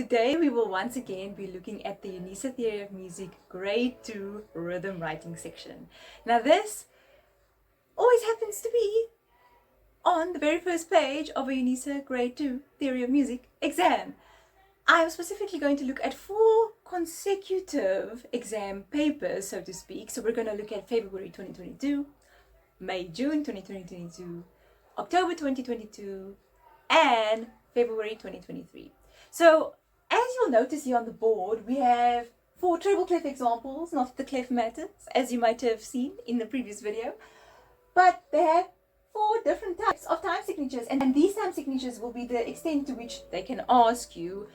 today we will once again be looking at the UNISA Theory of Music Grade 2 Rhythm Writing section. Now this always happens to be on the very first page of a UNISA Grade 2 Theory of Music exam. I am specifically going to look at 4 consecutive exam papers, so to speak. So we're going to look at February 2022, May, June 2022, October 2022, and February 2023. So as you'll notice here on the board, we have 4 treble clef examples, not the clef matters, as you might have seen in the previous video, but they have 4 different types of time signatures, and these time signatures will be the extent to which they can ask you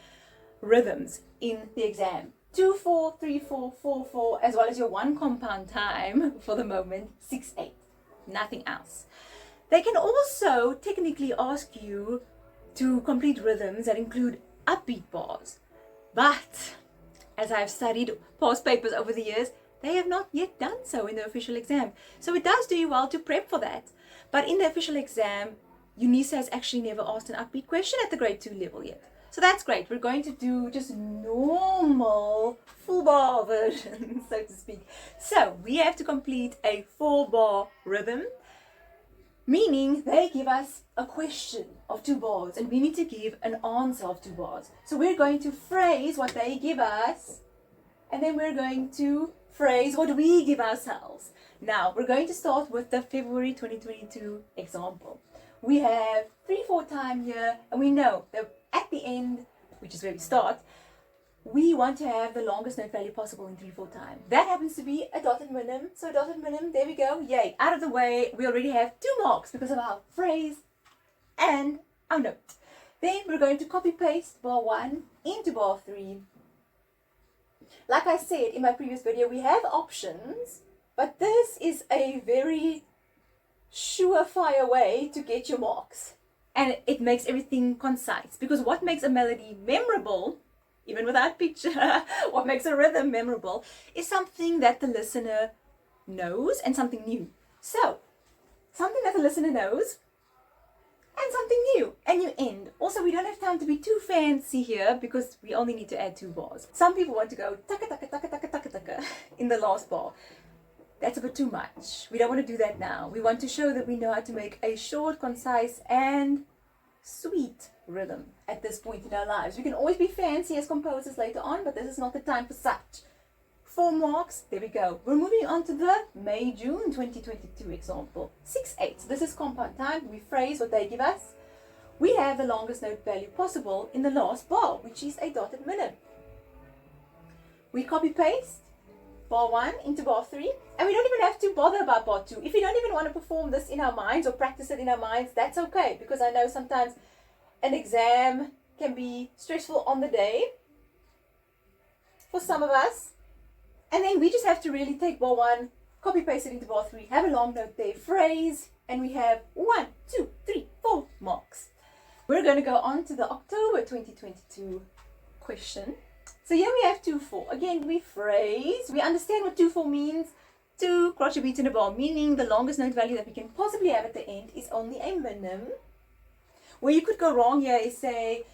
rhythms in the exam. 2/4, 3/4, 4/4, as well as your 1 compound time for the moment, 6/8, nothing else. They can also technically ask you to complete rhythms that include upbeat bars, but as I've studied past papers over the years, they have not yet done so in the official exam. So it does do you well to prep for that, but in the official exam, UNISA has actually never asked an upbeat question at the grade 2 level yet. So that's great. We're going to do just normal full bar version, so to speak. So we have to complete a 4-bar rhythm, meaning they give us a question of 2 bars and we need to give an answer of 2 bars. So we're going to phrase what they give us, and then we're going to phrase what we give ourselves. Now we're going to start with the February 2022 example. We have 3/4 time here, and we know that at the end, which is where we start, we want to have the longest note value possible in 3/4 time. That happens to be a dotted minim. So dotted minim, there we go. Yay, out of the way. We already have 2 marks because of our phrase and our note. Then we're going to copy paste bar 1 into bar 3. Like I said in my previous video, we have options, but this is a very surefire way to get your marks. And it makes everything concise, because what makes a melody memorable, even without picture, what makes a rhythm memorable is something that the listener knows and something new. So, something that the listener knows and something new, and you end. Also, we don't have time to be too fancy here because we only need to add 2 bars. Some people want to go taka taka taka taka taka taka in the last bar. That's a bit too much. We don't want to do that now. We want to show that we know how to make a short, concise, and sweet rhythm at this point in our lives. We can always be fancy as composers later on, but this is not the time for such. 4 marks, there we go. We're moving on to the May-June 2022 example. 6/8. This is compound time. We phrase what they give us. We have the longest note value possible in the last bar, which is a dotted minim. We copy-paste bar 1 into bar 3, and we don't even have to bother about bar 2. If you don't even want to perform this in our minds or practice it in our minds, that's okay, because I know sometimes an exam can be stressful on the day for some of us, and then we just have to really take bar 1, copy paste it into bar 3, have a long note there, phrase, and we have 1, 2, 3, 4 marks. We're going to go on to the October 2022 question. So here we have 2/4. Again, we phrase, we understand what 2/4 means. 2 crochet beats in a bar, meaning the longest note value that we can possibly have at the end is only a minim. Where you could go wrong here is, say,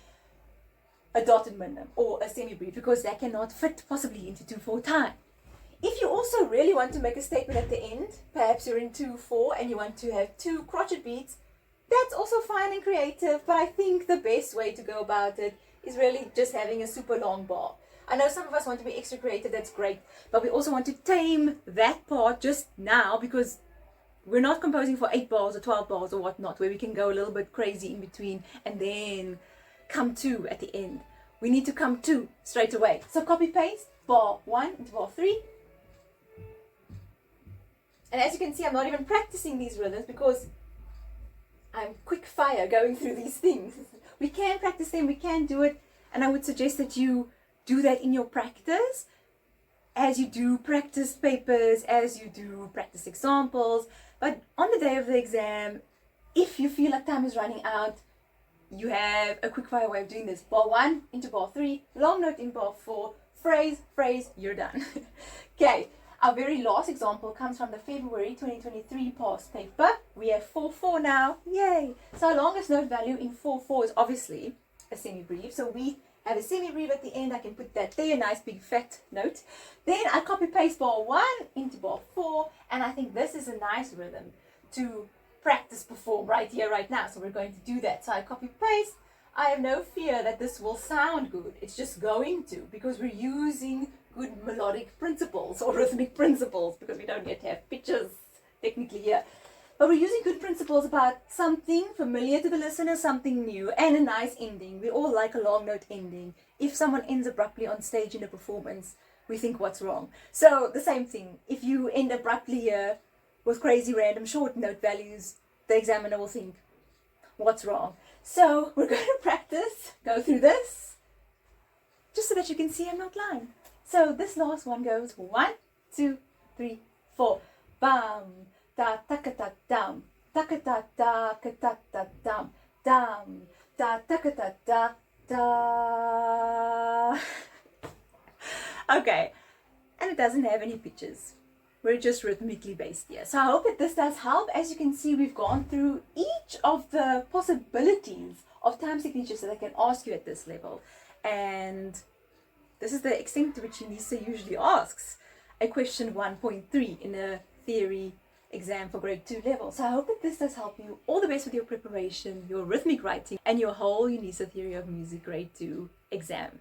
a dotted minim or a semi-brief, because that cannot fit possibly into 2/4 time. If you also really want to make a statement at the end, perhaps you're in 2/4 and you want to have 2 crochet beats, that's also fine and creative, but I think the best way to go about it is really just having a super long bar. I know some of us want to be extra creative, that's great, but we also want to tame that part just now, because we're not composing for 8 bars or 12 bars or whatnot, where we can go a little bit crazy in between and then come to at the end. We need to come to straight away. So copy paste bar 1 into bar 3. And as you can see, I'm not even practicing these rhythms because I'm quick fire going through these things. We can practice them, we can do it, and I would suggest that you do that in your practice, as you do practice papers, as you do practice examples. But on the day of the exam, if you feel like time is running out, you have a quick fire way of doing this. Bar 1 into bar 3, long note in bar 4, phrase, phrase, you're done. Okay. Our very last example comes from the February 2023 past paper. We have 4/4 now. Yay! So our longest note value in 4/4 is obviously a semi-brief. So we have a semi-breve at the end. I can put that there, nice big fat note. Then I copy paste bar 1 into bar 4, and I think this is a nice rhythm to practice perform right here, right now. So we're going to do that. So I copy paste. I have no fear that this will sound good. It's just going to, because we're using good melodic principles or rhythmic principles, because we don't yet have pitches technically here. But we're using good principles about something familiar to the listener, something new, and a nice ending. We all like a long note ending. If someone ends abruptly on stage in a performance, we think, what's wrong? So the same thing. If you end abruptly here with crazy random short note values, the examiner will think, what's wrong? So we're going to practice, go through this, just so that you can see I'm not lying. So this last one goes 1, 2, 3, 4. Bam, da ta ka ta dum, ta ka ta da ka ta ta dum, dum, da ta ka ta da da. Okay, and it doesn't have any pitches. We're just rhythmically based here. So I hope that this does help. As you can see, we've gone through each of the possibilities of time signatures that I can ask you at this level. And this is the extent to which UNISA usually asks a question 1.3 in a theory exam for grade 2 level. So I hope that this does help you. All the best with your preparation, your rhythmic writing, and your whole UNISA Theory of Music grade 2 exam.